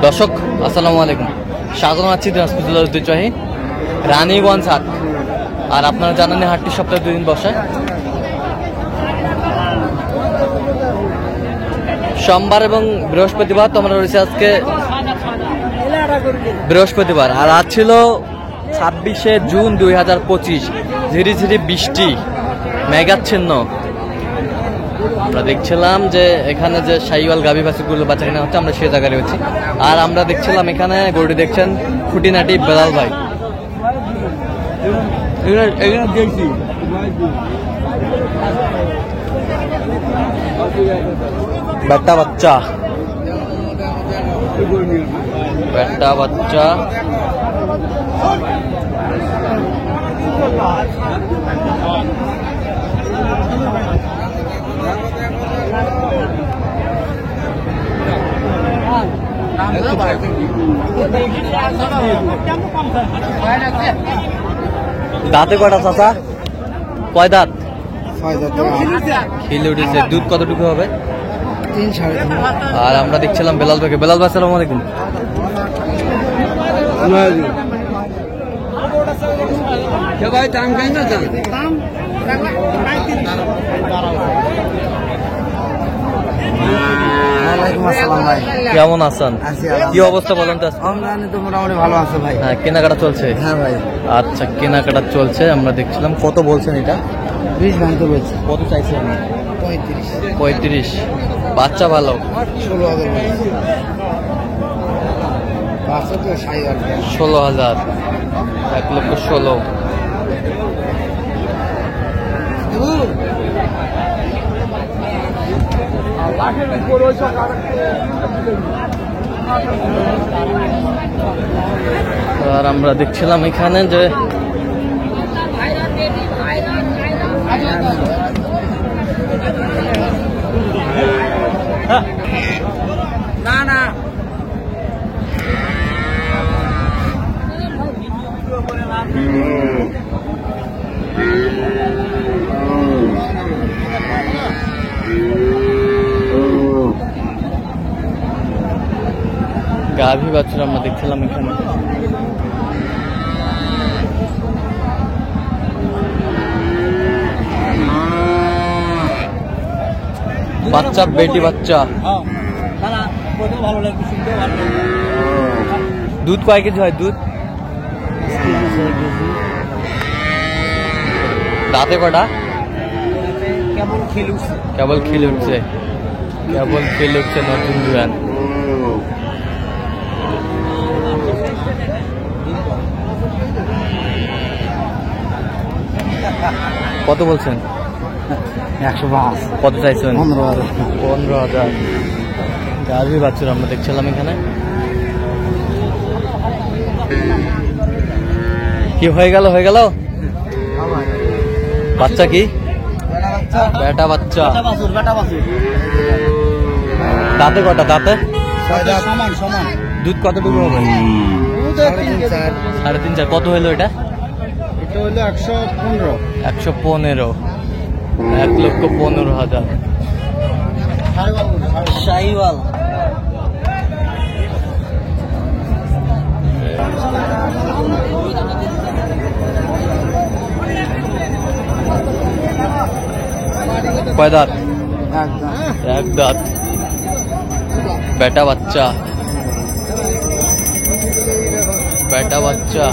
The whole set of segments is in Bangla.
দর্শক আসসালামু আলাইকুম, স্বাগত আছি দিনাজপুর জেলার ঐতিহ্যবাহী রানীগঞ্জ হাট। আর আপনারা জানেন হাটটি সপ্তাহে 2 দিন বসে, সোমবার এবং বৃহস্পতিবার। তো আমরা রয়েছে আজকে বৃহস্পতিবার, আর আজ ছিল 26শে জুন 2025। ঝিরি ঝিরি বৃষ্টি, মেঘাচ্ছন্ন। আমরা দেখছিলাম যে এখানে যে শাহিওয়াল গাভী বাছুরগুলো বাচ্চা কেনা হচ্ছে, আমরা সে জায়গায় রয়েছি। আর আমরা দেখছিলাম এখানে গরুটি দেখছেন খুঁটিনাটি বেলাল ভাই। বেটা বাচ্চা, বেটা বাচ্চা, দাঁতে কয়টা চাচা? কয় দাঁত? খিলে উঠেছে। দুধ কতটুকু হবে? 3-3.5। আর আমরা দেখছিলাম বেলাল ভাইকে। বেলাল ভাই আসসালামু আলাইকুম। কেমন আছেন? কি অবস্থা বলেন তো? তো মোটামুটি ভালো আছে ভাই। হ্যাঁ, কেনাকাটা চলছে? হ্যাঁ ভাই। আচ্ছা, কেনাকাটা চলছে। আমরা দেখছিলাম। কত বলছেন এটা? 20 ভাঙতে বলছি। কত চাইছেন? 35। 35। বাচ্চা ভালো? 16,000 বলছি। বাচ্চা তো 16,000। 1,16,000। আর আমরা দেখছিলাম এখানে যে গাভী বাছুর আমরা দেখছিলাম এখানে। বাচ্চা, বেটি বাচ্চা। দুধ কয় কেজি হয়? দুধ দাঁতে কটা? কেবল খিল উঠছে, কেবল খিল উঠছে। নতুন দুয়ান। কত বলছেন? 105। কত চাইছেন? 15,000। 15,000। গাভী বাছুর আমরা দেখছিলাম এখানে। কি হয়ে গেল? হয়ে গেল বাচ্চা? কি বেটা বাচ্চা? দাঁতে কটা? দাঁতে সমান। দুধ কতটুকু হবে? 3.5-4। কত হলো এটা? এটা হলো 115। 115। 1,15,000। শাহিওয়াল। কয় দাঁত? এক দাঁত। বেটা বাচ্চা, বেটা বাচ্চা।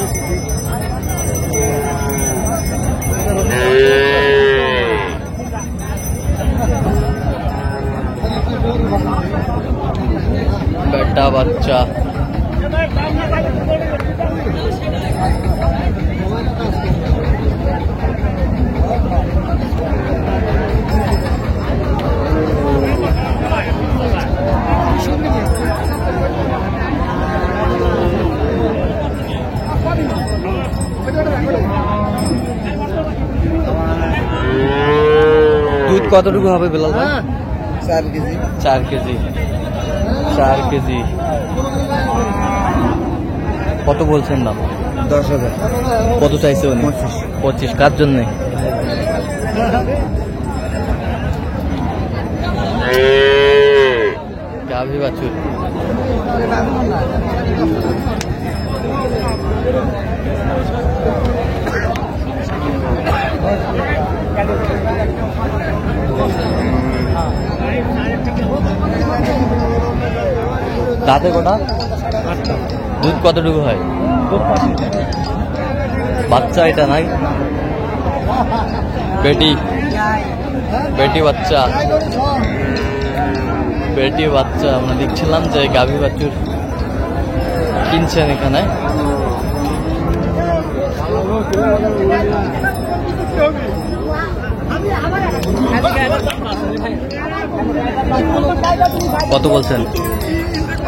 বেটা বাচ্চা। দুধ কতটুকু হবে বেলাল ভাই? 4 কেজি। 4 কেজি। 4 কেজি। কত বলছেন দাম? 10,000। কত চাইছে উনি? 25। কার জন্যে? গাভী বাছুর। দাঁতে কটা? দুধ কতটুকু হয়? বাচ্চা এটা নাই? বেটি বেটি বাচ্চা, বেটি বাচ্চা। আমরা দেখছিলাম যে গাভী বাছুর কিনছেন এখানে। কত বলছেন?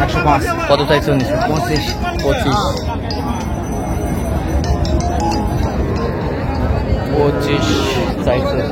105। কত চাইছেন? 25। 25। 25 চাইছেন।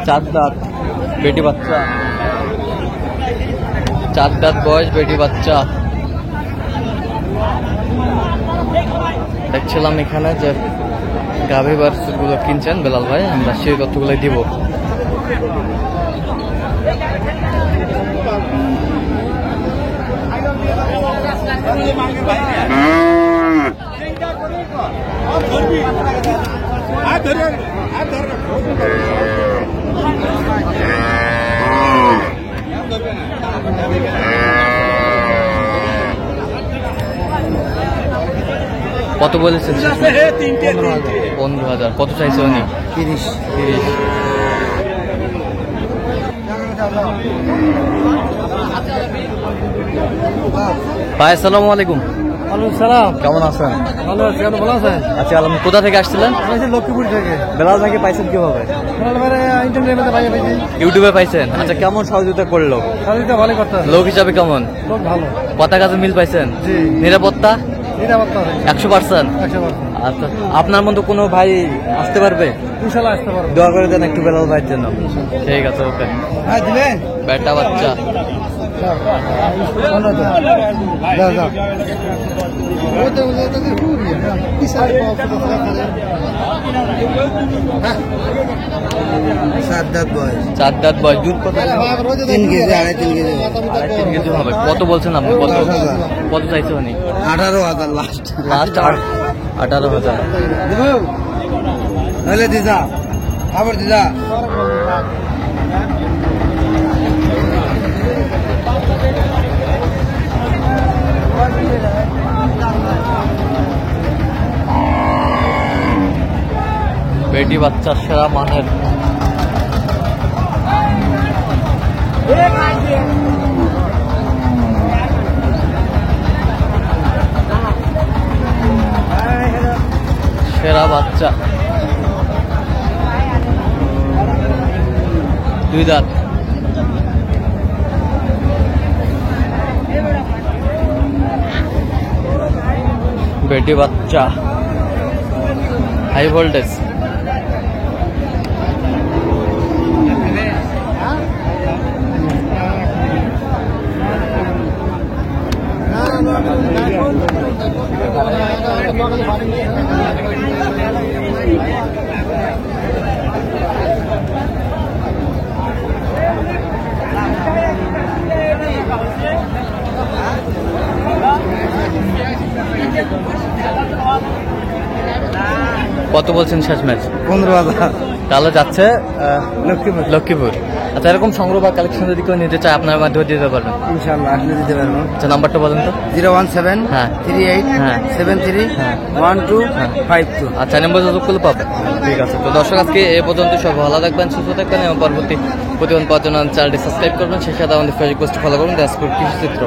চার দাঁত বেটি বাচ্চা, 4 দাঁত বয়স বেটি বাচ্চা। দেখছিলাম এখানে যে গাভী বাছুরগুলো কিনছেন বেলাল ভাই, আমরা সেই তথ্যগুলো দিব। কত বলেছেন? 15,000। কত চাইছে উনি? 30। ভাই আসসালামু আলাইকুম। সালাম। কেমন আছেন? ভালো আছি, আপনি ভালো আছেন? আচ্ছা আলম, কোথা থেকে আসছিলেন? লক্ষ্মীপুর থেকে। বেলাল ভাইকে পাইছেন কিভাবে? ইন্টারনেটের মধ্যে পাইছি। ইউটিউবে পাইছেন? আচ্ছা, কেমন সহযোগিতা করলো? সার্ভিসটা ভালো করতে হবে। লোক হিসাবে কেমন? লোক ভালো। কথা কাজে মিল পাইছেন? জি। নিরাপত্তা নিরাপত্তা হবে 100%? 100%। আচ্ছা, আপনার মতো কোনো ভাই আসতে পারবে? ইনশাআল্লাহ আসতে পারবো। দোয়া করে দেন একটু বেলাল ভাইয়ের জন্য। ঠিক আছে, ওকে। হ্যাঁ দিবেন। বেটা বাচ্চা। সাত দাঁত বয়স। 4 দাঁত বয়স। দুধ কত? 3 কেজি, 2.5 কেজি। 3 কেজি হবে। কত বলছেন আপনি? কত কত চাইছে উনি? 18,000 লাস্ট। লাস্ট 18,000। হলে দিদা, আবার দিদা। বেটি বাচ্চা সেরা মানের। সেরা বাচ্চা। 2 দাঁত। বেটি বাচ্চা, হাই ভোল্টেজ। কত বলছেন শেষ ম্যাচ? 15,000। তাহলে যাচ্ছে লক্ষ্মীপুর। লক্ষ্মীপুর। আচ্ছা, এরকম সংগ্রহ বা কালেকশন যদি কেউ নিতে চায় আপনার মাধ্যমে দিতে পারবেন? ইনশাআল্লাহ আসলে দিতে পারবো। আচ্ছা, নাম্বারটা বলেন তো। 017 হ্যাঁ। 38 হ্যাঁ। 73 হ্যাঁ। 1252। আচ্ছা, নম্বর যোগাযোগ করলে পাবেন। ঠিক আছে, তো দর্শক আজকে এ পর্যন্ত। সব ভালো থাকবেন, সুস্থ থাকবেন এবং পরবর্তী প্রতিদিন পাওয়ার জন্য চ্যানেলটি সাবস্ক্রাইব করবেন। সেই সাথে আমাদের ফেসবুক পোস্ট ফলো করুন। কৃষি চিত্র।